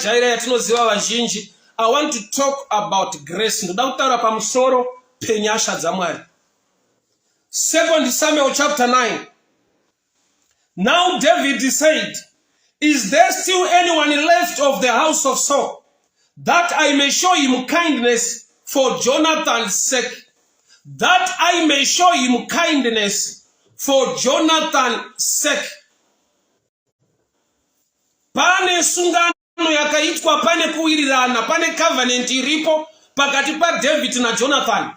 jaira yatinoziva vazhinji. I want to talk about grace. Ndoda kutaura pamusoro penyasha dzaMwari. 2 Samuel chapter 9. Now David said, is there still anyone left of the house of Saul, that I may show him kindness for Jonathan's sake? That I may show him kindness for Jonathan's sake. Pane sungano yakaitwa, pane kuwirirana, pane covenant iripo pakati pa David na Jonathan.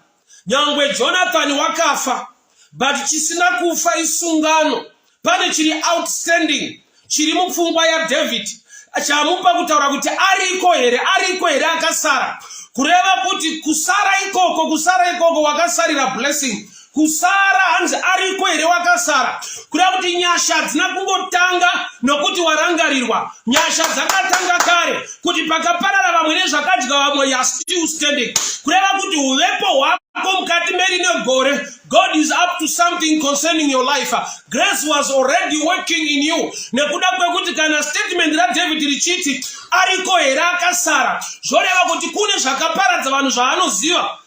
Nyangwe Jonathan wakafa, but chisina kufa isungano. Pane chiri outstanding, chiri mupfungwa ya David. Achamupa kutaura kuti ariko here akasara. Kureva kuti kusara ikoko wakasarira blessing. Kusara hanzi ariko here wakasara. Kureva kuti nyasha dzina kungotanga nokuti warangarirwa. Nyasha dzakatanga kare kuti pakaparara vamwe nezvakadya vamwe ya still standing. Kureva kuti uvepo wako mukati meri negore, God is up to something concerning your life. Grace was already working in you. Nekuda kwekuti kana statement ra David richiti ariko here akasara, zvoreva kuti kune zvakaparadza vanhu zvaanoziva.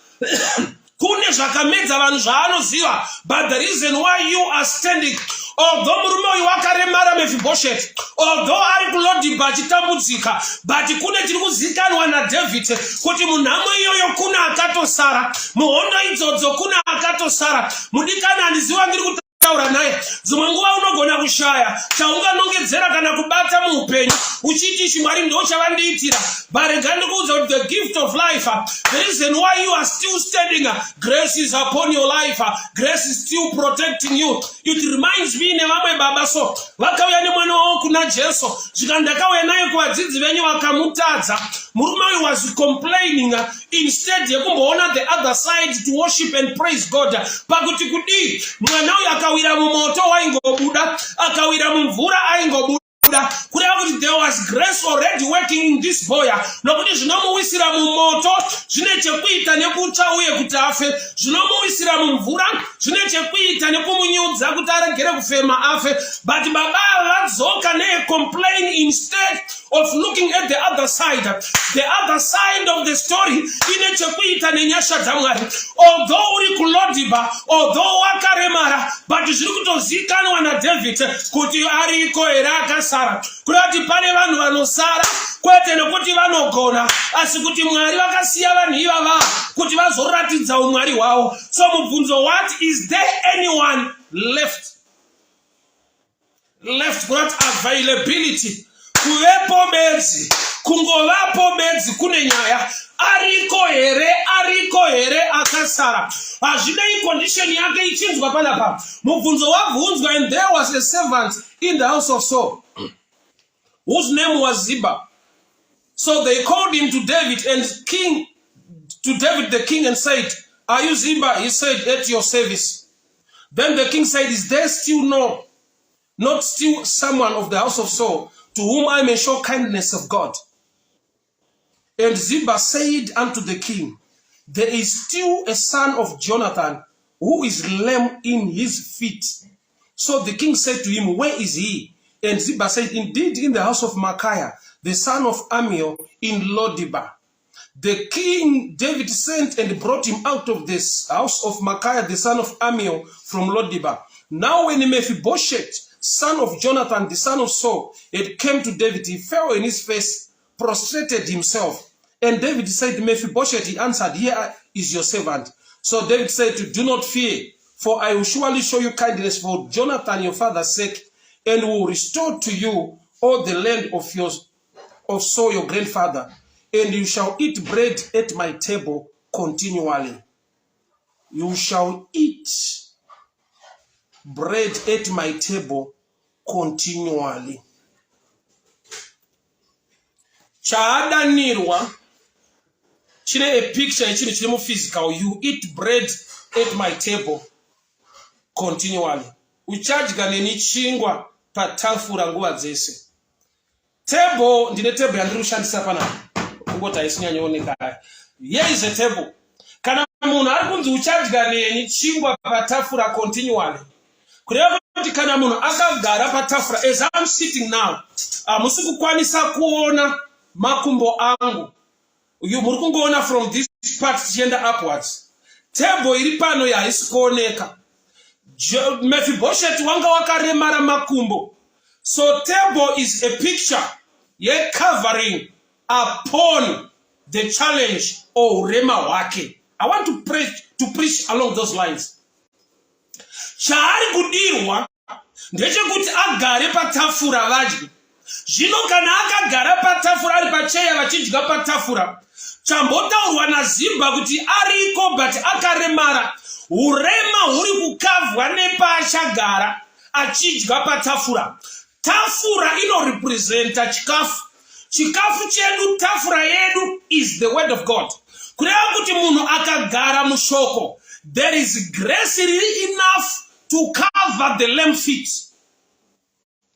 Kune zvakamedza vanhu zvaanoziva. But the reason why you are standing, although murume uyu wakaremara Mephibosheth, although ari kuLodiba achitambudzika, but kune chiri kuzikanwa naDavid kuti munhamo iyoyo kuna akatosara, muhondo idzodzo kuna akatosara. Mudikana andiziva ndiri kutaura naye. Dzimwe nguva unogona kushaya chaunganongedzera kana kubata muupenyu uchiti ichi Mwari ndo chavandiitira. But the gift of life, the reason why you are still standing, grace is upon your life. Grace is still protecting you. It reminds me nevamwe baba so vakauya nemwana wavo kuna Jesu, zvikandakauya naye kuvadzidzi venyu vakamutadza. Murume uyu was complaining instead yekumboona the other side to worship and praise God. Pakuti kudi mwana uyu akawira mumoto waingobuda, akawira mumvura aingobuda. There was grace already working in this boy. Nokuti zvinomuwisira mumoto zvine chekuita nekutsva uye kuti afe, zvinomuwisira mumvura zvine chekuita nekumunyudza kuti aregere kufema afe. But baba vadzoka ne complain instead of looking at the other side. The other side of the story ine chekuita nenyasha dzaMwari. Although uri kuLodiba, although wakaremara, but zviri kutozikanwa naDavid kuti ariko here akasara. Kurati pane vanhu vanosara kwete nokuti vanogona, asi kuti Mwari vakasiya vanhu ivava kuti vazoratidza umwari hwavo. So mubvunzo, what is there anyone left? Left, what availability? Kuvepo bedzi, kungovapo bedzi kune nyaya. Ariko here akasara. Hazvinei condition yake ichinzwa panapa. Mubvunzo wabvunzwa, and there was a servant in the house of Saul whose name was Ziba. So they called him to David the king and said, are you Ziba? He said, at your service. Then the king said, is there still not still someone of the house of Saul to whom I may show kindness of God? And Ziba said unto the king, there is still a son of Jonathan who is lame in his feet. So the king said to him, where is he? And Ziba said, indeed, in the house of Micaiah, the son of Amiel, in Lodiba. The king David sent and brought him out of this house of Micaiah, the son of Amiel, from Lodiba. Now when Mephibosheth, son of Jonathan, the son of Saul, had came to David, he fell on his face, prostrated himself. And David said, Mephibosheth, he answered, here is your servant. So David said, do not fear, for I will surely show you kindness for Jonathan your father's sake, and will restore to you all the land of Saul your grandfather, and you shall eat bread at my table continually. You shall eat bread at my table continually. Chadanirwa chine a picture chine chine physical. You eat bread at my table continually. Uchadya neni chingwa patafura nguva dzese. Table ndine table yandiri kushandisa panapa. Kungoti haisinyanyoneka. Here is a table. Kana munhu ari kunzi uchadya neni chingwa patafura continually. Kureva kuti kana munhu akagara patafura, as I'm sitting now, musikukwanisa kuona makumbo angu. Muri kungoona from this part tichienda upwards. Table iri pano haisi kuoneka. Mephibosheth wanga wakaremara makumbo. So table is a picture ye covering upon the challenge or urema wake. I want to preach along those lines. Chaari kudirwa ndechekuti agare patafura vadyi. Zvino kana akagara patafura ari pacheya vachidya patafura, chambotaurwa naZimba kuti ariko but akaremara, urema huri kukavwa nepaachagara achidya patafura. Tafura inorepresenta chikafu. Chikafu chedu, tafura yedu is the word of God. Kureva kuti munhu akagara mushoko, there is grace enough to cover the lame feet.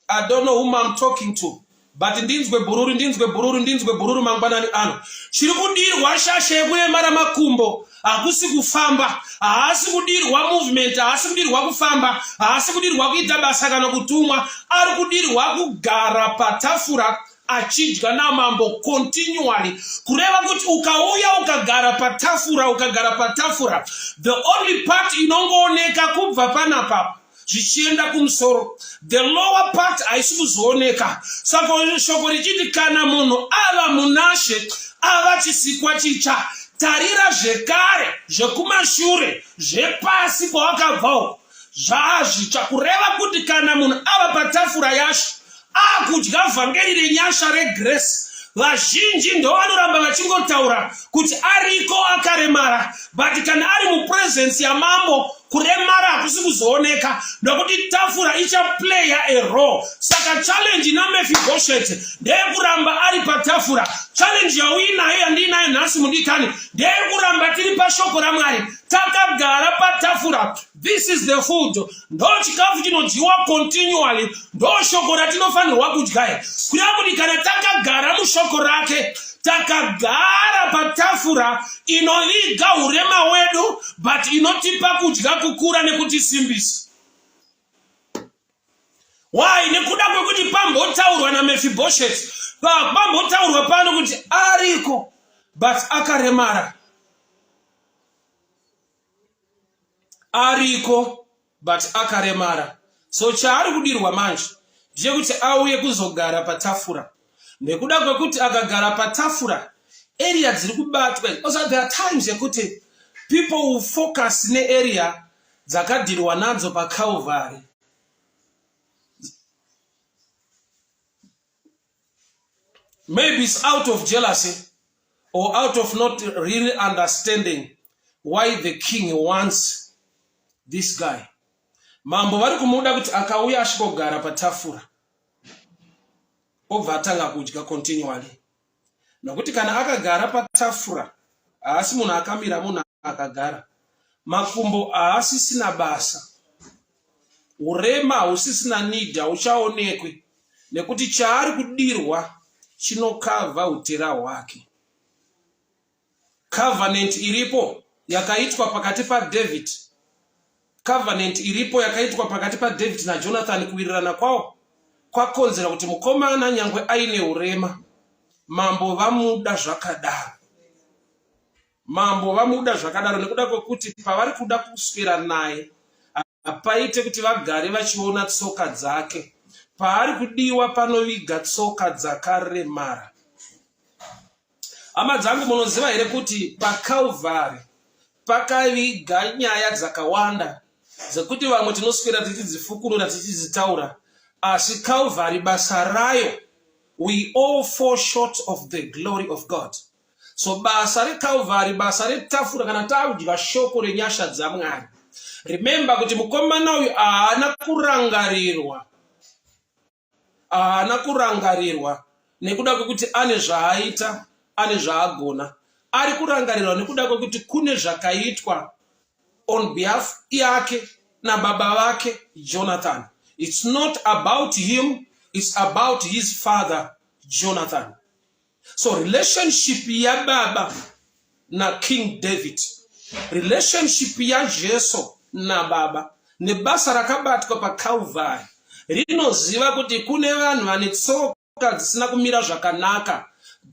I don't know whom I'm talking to, but ndinzwe bururu mangwanani ano. Chiri kudirwa shashe yekuremara makumbo, hakusi kufamba, haasi kudirwa movement, haasi kudirwa kufamba, haasi kudirwa kuita basa kana kutumwa, ari kudirwa kugara patafura achidya namambo continually. Kureva kuti ukauya ukagara patafura, the only part inongooneka kubva panapa zvichienda kumusoro, the lower part haisi kuzooneka. Saka shoko richiti kana munhu ava munashe, ava chisikwa chicha, tarira zvekare, zvekumashure, zvepasi kwawakabvawo zvazvicha. Kureva kuti kana munhu ava patafura yashe akudya vhangeri renyasha regrace, vazhinji ndo vanoramba vachingotaura kuti ariko akaremara, but kana ari mupresence yamambo kuremara hakusi kuzooneka, nokuti tafura ichaplaya a role. Saka challenge na Mephibosheth ndeyekuramba ari patafura. Challenge yauinayo yandinayo nhasi mudikani ndeyekuramba tiri pashoko raMwari, takagara patafura. This is the food. Ndo chikafu chinodyiwa continually, ndo shoko ratinofanirwa kudya. Kureva kuti kana takagara mushoko rake, takagara patafura inoviga urema wedu, but inotipa kudya kukura nekutisimbisa. Why? Nekuda kwekuti pambotaurwa na Mephibosheth, pambotaurwa pano kuti ariko but akaremara. Ariko but akaremara. So chaari kudirwa manje ndechekuti auye kuzogara patafura. Nekuda kwekuti akagara patafura, area dziri kubatwa. Also there are times yekuti people will focus ne area dzakadirwa nadzo pa Calvary. Maybe it's out of jealousy or out of not really understanding why the king wants this guy. Mambo vari kumuda kuti akauya ashikogara patafura, obva atanga kudya continually. Nokuti kana akagara patafura, haasi munhu akamira, munhu akagara, makumbo haasisina basa, urema hausisina need, hauchaonekwi, nekuti chaari kudirwa chinokavha utera hwake. Covenant iripo yakaitwa pakati paDavid, covenant iripo yakaitwa pakati paDavid na Jonathan, kuwirirana kwawo kwakonzera kuti mukomana nyangwe aine urema, mambo vamuda zvakadaro. Mambo vamuda zvakadaro nekuda kwekuti pavari kuda kuswera naye apaite kuti vagare vachiona tsoka dzake. Paari kudiwa panoviga tsoka dzakaremara. Hama dzangu, munoziva here kuti paCalvary pakaviga nyaya dzakawanda dzekuti vamwe tinoswera tichidzifukurura tichizitaura, asi Calvary basa rayo, we all fall short of the glory of God. So basa reCalvary, basa retafura, kana taudya shoko renyasha dzaMwari, remember kuti mukomana uyu haana kurangarirwa nekuda kwekuti ane zvaaita, ane zvaagona. Ari kurangarirwa nekuda kwekuti kune zvakaitwa on behalf yake na baba vake Jonathan. It's not about him, it's about his father Jonathan. So relationship ya baba na King David, relationship ya Jesu na baba, ne basa rakabatwa pa Calvary, rinoziva kuti kune vanhu vane tsoka dzisina kumira zvakanaka,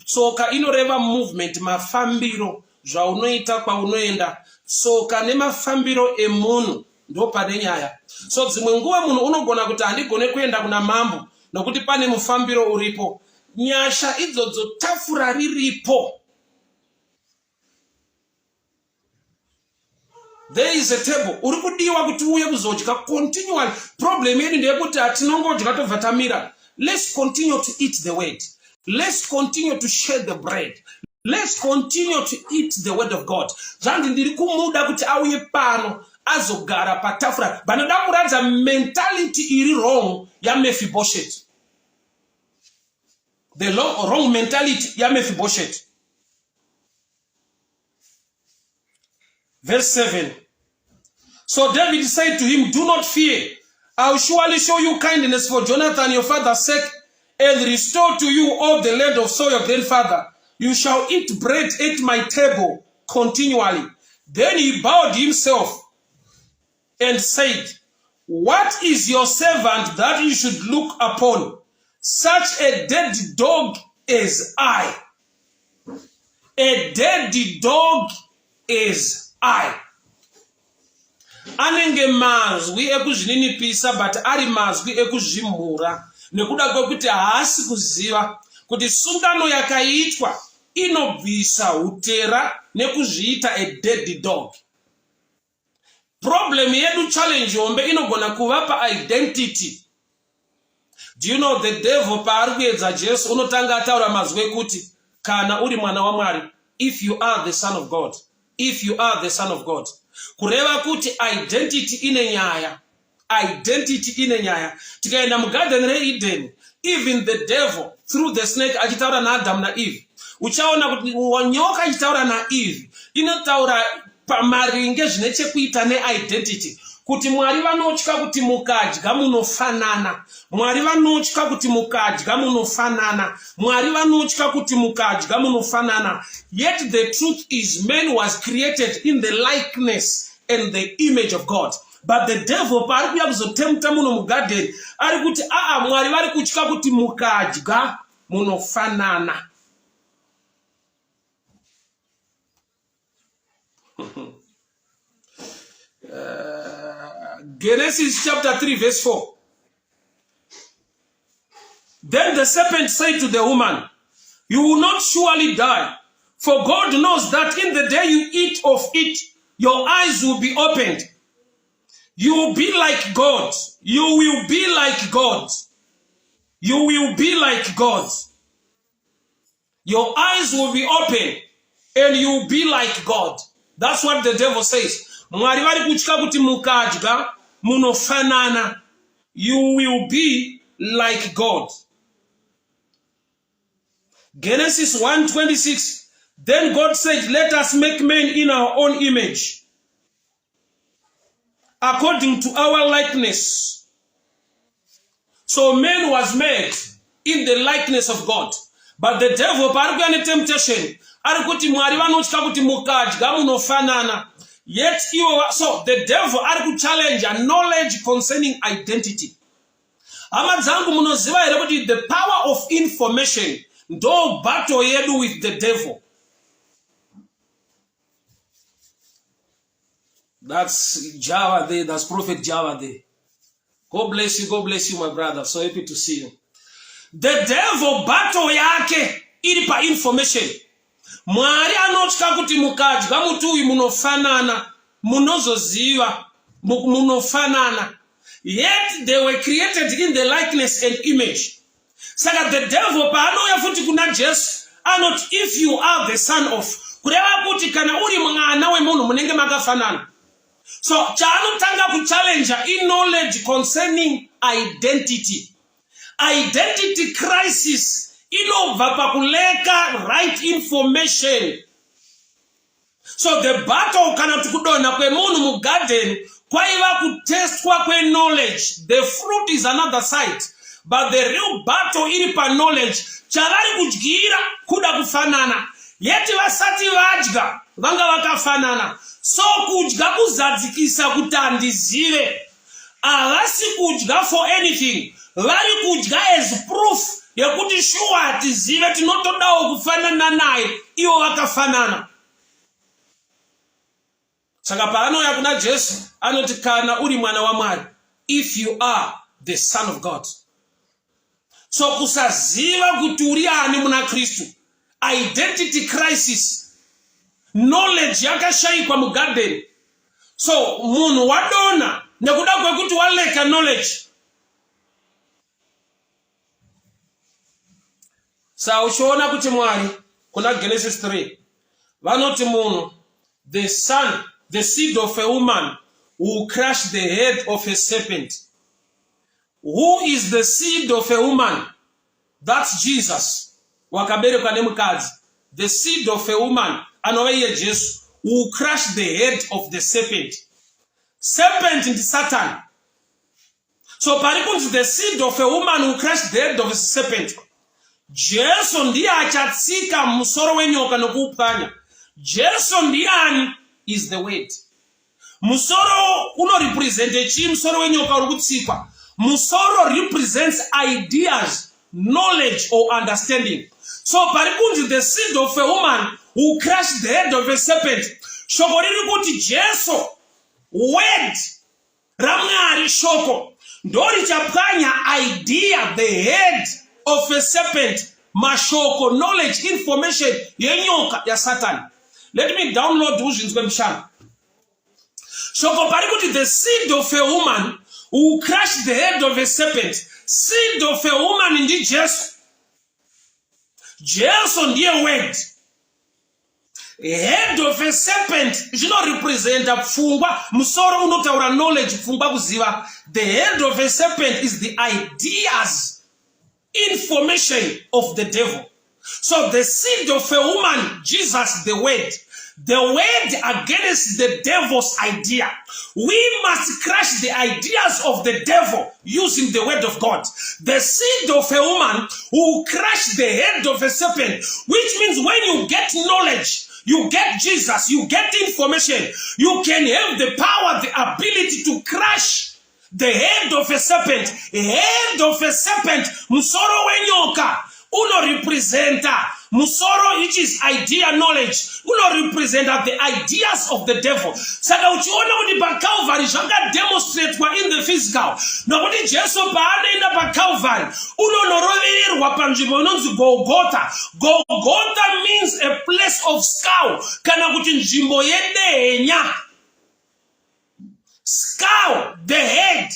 Tsoka inoreva movement, mafambiro zvaunoita kwaunoenda. Tsoka nemafambiro emunhu ndo pane nyaya. So dzimwe nguva munhu unogona kuti handigone kuenda kuna mambo nokuti pane mufambiro uripo. Nyasha idzodzo tafura riripo. There is a table. Uri kudiwa kuti uye kuzodya continually. Problem yedu ndeyekuti hatinongodya tobva tamira. Let's continue to eat the word. Let's continue to share the bread. Let's continue to eat the word of God. Zvandi ndiri kumuda kuti auye pano azogara patafura. Vanoda kuradza mentality iri wrong ya Mephibosheth. The wrong mentality ya Mephibosheth. Verse 7. So David said to him, do not fear. I will surely show you kindness for Jonathan your father's sake, and restore to you all the land of Saul your grandfather. You shall eat bread at my table continually. Then he bowed himself and said, what is your servant that you should look upon? Such a dead dog as I. A dead dog as I. Anenge mazwi ekuzvininipisa but ari mazwi ekuzvimhura nekuda kwekuti haasi kuziva kuti sungano yakaitwa inobvisa utera nekuzviita a dead dog. Problem yedu challenge hombe inogona kuvapa identity. Do you know the devil paari kuedza Jesu unotanga ataura mazwi ekuti kana uri mwana waMwari, if you are the son of God, if you are the son of God. Kureva kuti identity ine nyaya. Identity ine nyaya. Tikaenda mugarden reEden, even the devil through the snake achitaura na Adam na Eve. Uchaona kuti nyoka achitaura na Eve inotaura pamaringe zvine chekuita neidentity. Kuti Mwari vanotya kuti mukadya munofanana. Mwari vanotya kuti mukadya munofanana. Mwari vanotya kuti mukadya munofanana. Yet the truth is man was created in the likeness and the image of God. But the devil pari kuya kuzotempta muno mugarden ari kuti Mwari vari kutya kuti mukadya munofanana. Genesis chapter 3 verse 4. Then the serpent said to the woman, you will not surely die, for God knows that in the day you eat of it, your eyes will be opened. You will be like God. You will be like God. You will be like God. Your eyes will be open and you will be like God. That's what the devil says. Mwari vari kutya kuti mukadya munofanana. You will be like God. Genesis 1:26. Then God said, let us make man in our own image, according to our likeness. So man was made in the likeness of God. But the devil parikuya ne temptation ari kuti Mwari vanotya kuti mukadya munofanana. Yet so the devil ari kuchallenge a knowledge concerning identity. Hama dzangu munoziva here kuti the power of information ndo battle yedu with the devil. That's Java there, that's Prophet Java there. God bless you my brother. So happy to see you. The devil battle yake iri pa information. Mwari anotya kuti mukadya mutuwi munofanana, munozoziva, munofanana. Yet they were created in the likeness and image. Saka the devil paanouya futi kuna Jesu anoti if you are the son of, kureva kuti kana uri mwana wemunhu munenge makafanana. So chaanotanga kuchallenge in knowledge concerning identity. Identity crisis inobva pakuleka right information. So the battle kana tukudona kwemunhu mugarden kwaiva kutestwa kwe knowledge. The fruit is another side. But the real battle iri pa knowledge. Chavari kudyira kuda kufanana. Yeti vasati vadya vanga vakafanana. So kudya kuzadzikisa kuti andizive. Havasi kudya for anything. Vari kudya as proof yekuti shuwa tizive tinotodawo kufanana naye iwo vakafanana. Saka paanouya kuna Jesu anoti kana uri mwana waMwari, if you are the son of God. So kusaziva kuti uri ani muna Kristu, identity crisis, knowledge yakashayikwa mugarden. So munhu wadona nekuda kwekuti waleka knowledge. Sa uchiona kuti Mwari kuna Genesis 3 vanoti munhu, the son, the seed of a woman will crush the head of a serpent. Who is the seed of a woman? That's Jesus. Wakaberekwa nemukadzi. The seed of a woman, anoweye Jesu, will crush the head of the serpent. Serpent is Satan. So parikunzi the seed of a woman will crush the head of a serpent. Jesu ndiye achatsika musoro wenyoka nokuupanya. Jesu ndiani is the word. Musoro uno represent chi musoro wenyoka uri kutsikwa. Musoro represents ideas, knowledge or understanding. So parikunzi the seed of a woman will crush the head of a serpent. Shoko riri kuti Jesu word ramwari shoko ndori chapkanya idea, the head of a serpent, mashoko, knowledge, information yenyoka ya Satan. Let me download uzhinzwe mshana. Shoko parikuti the seed of a woman will crush the head of a serpent. Seed of a woman ndi Jesu. Jesu ndiye word. Head of a serpent representa pfungwa, musoro unotaura knowledge, pfungwa kuziva. The head of a serpent is the ideas, information of the devil. So the seed of a woman, Jesus, the word against the devil's idea. We must crush the ideas of the devil using the word of God. The seed of a woman will crush the head of a serpent, which means when you get knowledge, you get Jesus, you get information, you can have the power, the ability to crush the head of a serpent. Head of a serpent, musoro wenyoka, uno representa musoro, which is idea, knowledge, uno representa the ideas of the devil. Saka uchiona kuti pa Calvary zvanga demonstrate in the physical. Nokuti Jesu paanoenda pa Calvary uno norovererwa panzvimbo inonzi Golgotha. Golgotha means a place of skull, kana kuti nzvimbo yedehenya. Skull, the head,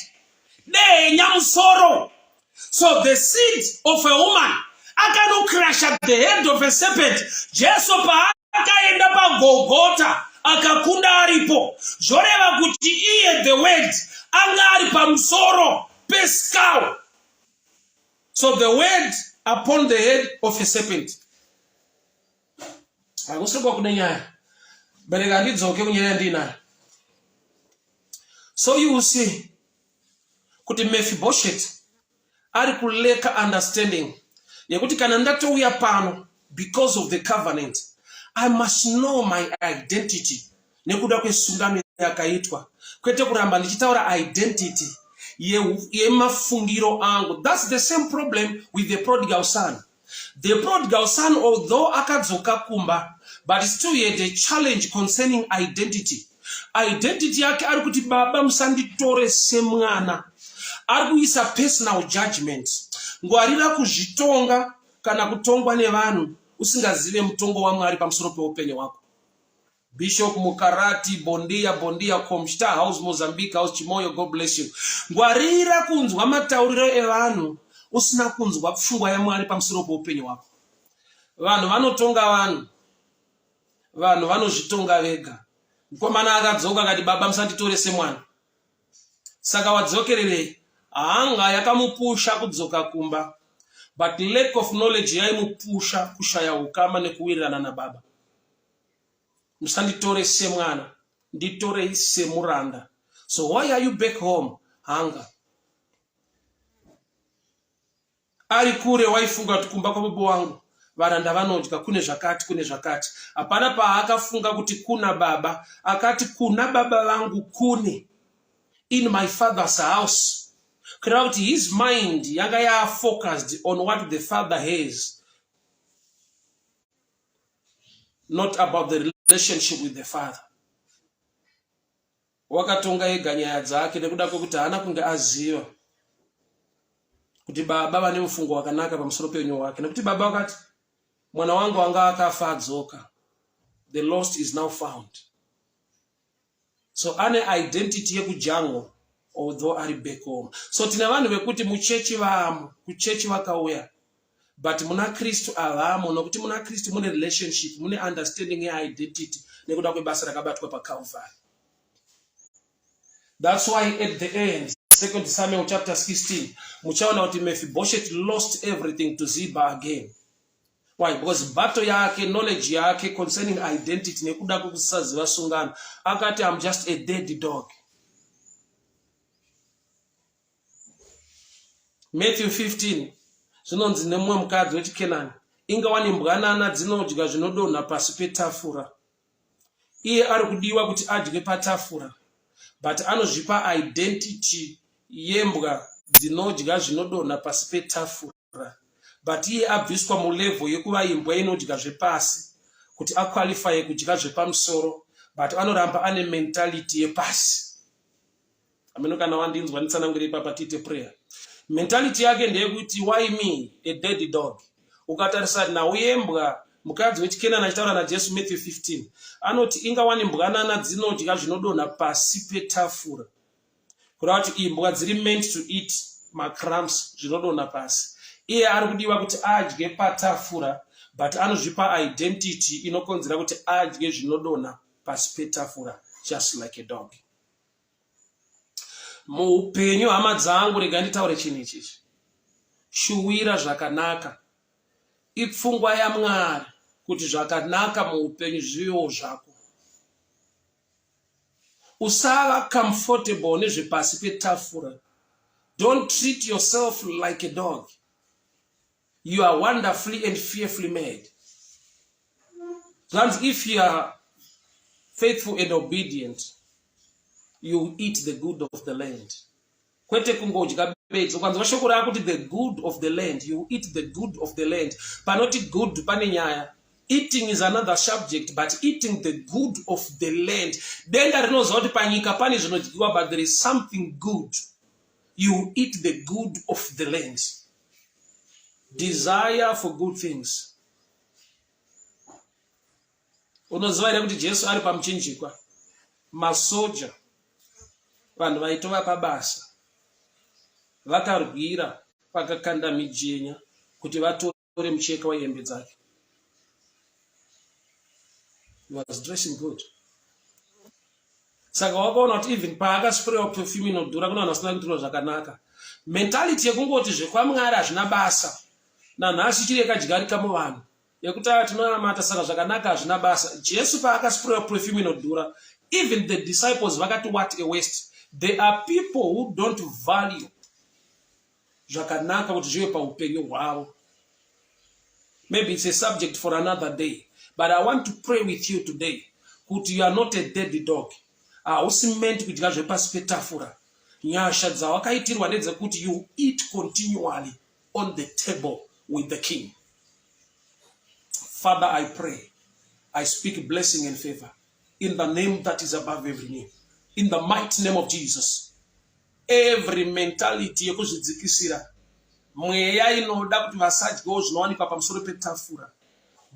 dehenya musoro. So the seed of a woman akano crash at the head of a serpent. Jesu pa akaenda pa Golgotha akakunda aripo. Zoreva kuti iye the word anga ari pa musoro pe skull. So the word upon the head of a serpent. Akusoko kunenya. Bereka ndidzoke kunyanya ndina. So you will see kuti Mephibosheth ari kuleka understanding yekuti kana ndatouya pano because of the covenant, I must know my identity nekuda kwesungano yakaitwa, kwete kuramba ndichitaura identity yemafungiro angu. That's the same problem with the prodigal son. The prodigal son, although akadzoka kumba, but still he had a challenge concerning identity. Identity yake ari kuti baba musanditore semwana. Ari kuisa personal judgment. Ngwarira kuzvitonga kana kutongwa nevanhu usingazive mutongo wa Mwari pamusoro peupenyu wako. Bishop Mukarati, bondia Komshta House Mozambique House Chimoyo, God bless you. Ngwarira kunzwa matauriro evanhu usina kunzwa pfungwa ya Mwari pamusoro peupenyu wako. Vanhu vanotonga vanhu vanozvitonga vega. Mukomana akadzoka akati baba musanditore semwana. Saka wadzokerere hanga yakamupusha kudzoka kumba, but lack of knowledge yaimupusha kushaya ukama nekuwirirana na baba. Musanditore semwana, nditore semuranda. So why are you back home? Hunger. Ari kure waifunga tukumba kwa baba wangu varanda vanodya kune zvakati. Hapana paakafunga kuti kuna baba, akati kuna baba vangu kune. In my father's house Crowd, his mind yanga focused on what the father has, not about the relationship with the father. Wakatonga ega nyaya dzake nekuda kwekuti hana kunge aziva kuti baba vane mufungo wakanaka pamusoro peupenyu hwake, nekuti baba wakati mwana wangu anga akafa adzoka, the lost is now found. So ane identity yekujango although ari back home. So tina vanhu vekuti muchechi vamo, kuchechi vakauya, but muna Kristu avamo, nokuti muna Kristu mune relationship, mune understanding ya identity nekuda kwebasa rakabatwa pa Calvary. That's why at the end, 2 Samuel chapter 16, muchaona kuti Mephibosheth lost everything to Ziba again. Why? Because battle yake, knowledge yake concerning identity nekuda kusaziva sungano, akati I'm just a dead dog. Matthew 15, zvinonzi nemumwe mukadzi wechiKenani, inga wani mbwanana dzinodya zvinodonha pasi petafura. Iye ari kudiwa kuti adye patafura, but anozvipa identity yembwa dzinodya zvinodonha pasi petafura. But iye abviswa mulevel yekuva imbwa inodya zvepasi kuti aqualify kudya zvepamusoro, but anoramba ane mentality yepasi. Ameno kana wandinzwa nditsanangure ipapa tite prayer. Mentality yake ndeyekuti why me, a dead dog. Ukatarisa nauye mbwa mukadzi wechiKenani achitaura naJesu Matthew 15, anoti inga wani mbwanana dzinodya zvinodonha pasi petafura. Kureva kuti imbwa dziri meant to eat macrumbs zvinodonha pasi. Iye ari kudiwa kuti adye patafura, but anozvipa identity inokonzera kuti adye zvinodonha pasi petafura, just like a dog. Muupenyu hama dzangu, rega nditaure chinhu ichichi. Shuwira zvakanaka. Ipfungwa yaMwari kuti zvakanaka muupenyu zvivewo zvako. Usava comfortable nezvepasi petafura. Don't treat yourself like a dog. You are wonderfully and fearfully made. And if you are faithful and obedient, you eat the good of the land. Kwete kungodya bedzi, ukanzwa shoko rako kuti the good of the land, you eat the good of the land. Panoti good pane nyaya. Eating is another subject, but eating the good of the land. Denga rinozwa kuti panyika pane zvinodyiwa, but there is something good. You eat the good of the land. Desire for good things. Unoziva here kuti Jesu ari pamuchinjikwa, masoja, vanhu vaitova pabasa, vakarwira pakakanda mijenya kuti vatore mucheka wehembe dzake. He was dressing good. Saka wakaona kuti even paakasprayiwa perfume inodhura kuna vanhu vasina kutirwa zvakanaka. Mentality yekungoti zvekwaMwari hazvina basa. Nanhasi chireka jigarika muvanhu yekuti tinonamata saka zvakanaka hazvina basa. Jesu paakasprayiwa perfume inodhura, even the disciples vakati what a waste. There are people who don't value zvakanaka kuti zvive paupenyu hwavo. Maybe it's a subject for another day, but I want to pray with you today kuti you are not a dead dog. Hausi meant kudya zvepasi petafura. Nyasha dzawakaitirwa ndedzekuti you eat continually on the table with the king. Father, I pray, I speak blessing and favor in the name that is above every name, in the mighty name of Jesus. Every mentality yekuzvidzikisira, mweya inoda kuti vasadyawo zvinowanikwa pamusoro petafura,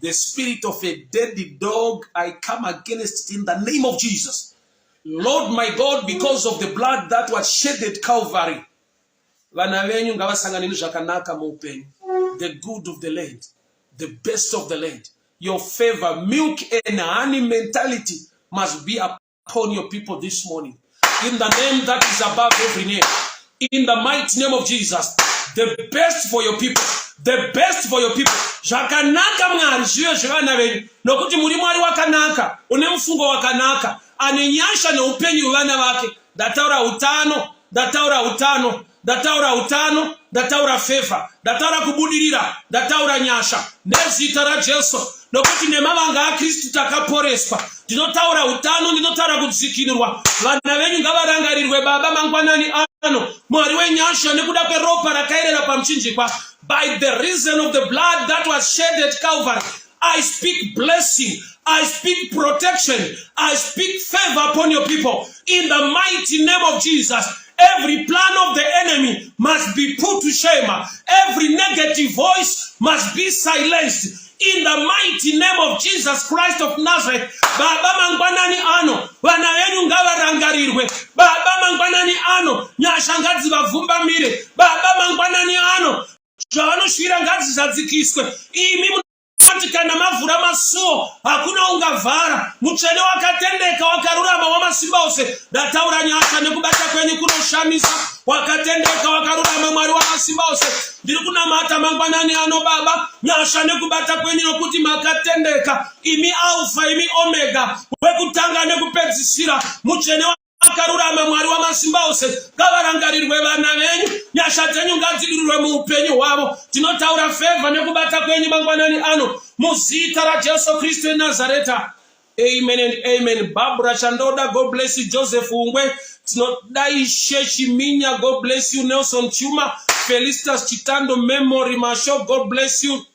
the spirit of a dead dog, I come against it in the name of Jesus. Lord my God, because of the blood that was shed at Calvary, vana venyu ngavasangane nezvakanaka muupenyu, the good of the land, the best of the land, your favor, milk and honey mentality must be upon your people this morning. In the name that is above every name, in the mighty name of Jesus, the best for your people, the best for your people. Zvakanaka Mwari zvive zvevana venyu, nokuti muri Mwari wakanaka, une mufungo wakanaka, ane nyasha neupenyu vana vake. Ndataura utano, ndataura utano, ndataura utano, ndataura favor, ndataura kubudirira, ndataura nyasha. Nezita raJesu, nokuti nemavanga aKristu takaporeswa. Ndinotaura utano, ndinotaura kudzikinurwa. Vana venyu ngavarangarirwe Baba mangwanani ano. Mwari wenyasha nekuda kweropa rakairera pamuchinjikwa. By the reason of the blood that was shed at Calvary, I speak blessing, I speak protection, I speak favor upon your people. In the mighty name of Jesus, every plan of the enemy must be put to shame. Every negative voice must be silenced. In the mighty name of Jesus Christ of Nazareth, Baba mangwanani ano, vana venyu ngavarangarirwe. Baba mangwanani ano, nyasha ngadzivavhumba mire. Baba mangwanani ano, zvavanoshira ngadzizadzikiswe. Imi kana mavhura masuo hakuna ungavhara. Mutsvene wakatendeka wakarurama wamasimba ose, ndataura nyasha nekubata kwenyu kunoshamisa. Wakatendeka wakarurama Mwari wamasimba ose, ndiri kunamata mangwanani ano Baba, nyasha nekubata kwenyu nokuti makatendeka. Imi Alpha, imi Omega, wekutanga nekupedzisira. Mutsvene wakarurama Mwari wamasimba ose, ngavarangarirwe vana venyu. Nyasha dzenyu ngadzidirwe muupenyu hwavo. Tinotaura favor nekubata kwenyu mangwanani ano, muzita raJesu Kristu weNazareta. Amen and amen. Barbara Chandoda, God bless you. Joseph Ungwe, Tinodai Shechi Minya, God bless you. Nelson Chuma, Felicitas Chitando Memory Masho, God bless you.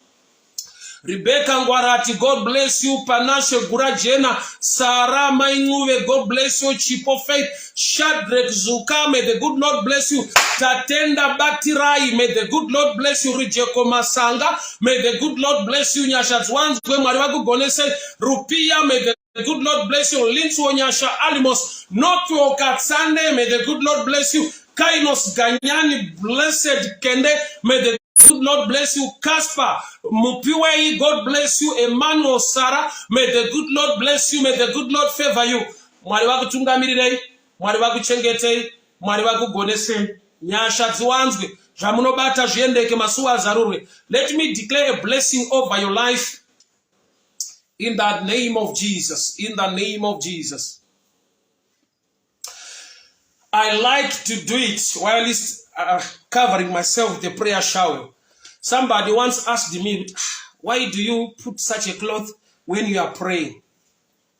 Rebecca Ngwarati, God bless you. Panashe Gurajena, Sarah Mainuve, God bless you. Chipo Faith, Shadrach Zuka, may the good Lord bless you. Tatenda Batirai, may the good Lord bless you. Rijeko Masanga, may the good Lord bless you. Nyashatzwanz, Mariwagu Gonese, Rupia, may the good Lord bless you. Linsu Nyasha Alimos, Notu Okatsande, may the good Lord bless you. Kainos Ganyani, blessed Kende, may the good Lord bless you. Kaspa Mupiwei, God bless you. Emmanuel Sarah, may the good Lord bless you. May the good Lord favor you. Mwariwagu Tungamirei, Mwariwagu Chengete, Mwariwagu Gonese, Nyasha Zwanzwe, Jamunobata Jendeke Masua Zarure. Let me declare a blessing over your life in the name of Jesus. In the name of Jesus. I like to do it while it's covering myself with a prayer shower. Somebody once asked me, why do you put such a cloth when you are praying?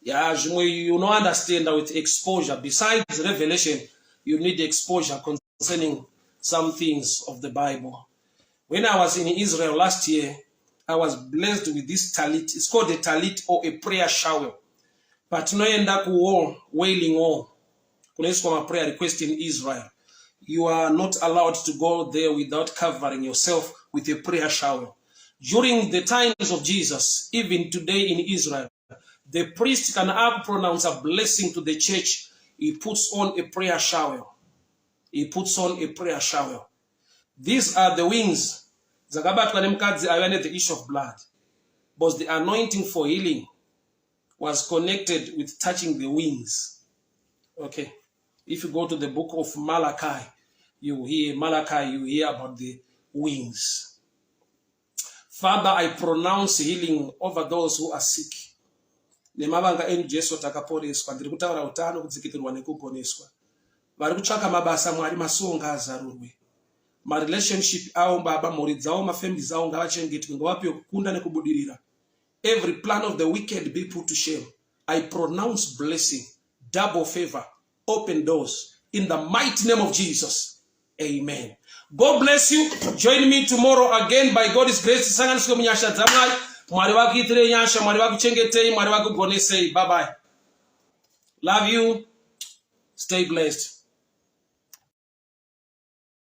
Yeah, you don't understand that with exposure. Besides revelation, you need exposure concerning some things of the Bible. When I was in Israel last year, I was blessed with this talit. It's called a talit or a prayer shower. But no end up war, wailing war. A prayer request in Israel. You are not allowed to go there without covering yourself with a prayer shower. During the times of Jesus, even today in Israel, the priest can pronounce a blessing to the church. He puts on a prayer shower. He puts on a prayer shower. These are the wings. The issue of blood. But the anointing for healing was connected with touching the wings. Okay. If you go to the book of Malachi, you hear about the wings. Father, I pronounce healing over those who are sick. Nemavanga enu Jesu takaporeswa, ndiri kutaura utano kudzikitirwa nekuponeswa. Vari kutsvaka mabasa Mwari masonga azarurwe. Ma relationship awo Baba, mhuri dzawo, mafamily dzawo ngavachengetwe, ngavapiwe kukunda nekubudirira. Every plan of the wicked be put to shame. I pronounce blessing, double favor, open doors in the mighty name of Jesus. Amen. God bless you. Join me tomorrow again by God's grace. Bye bye. Love you. Stay blessed.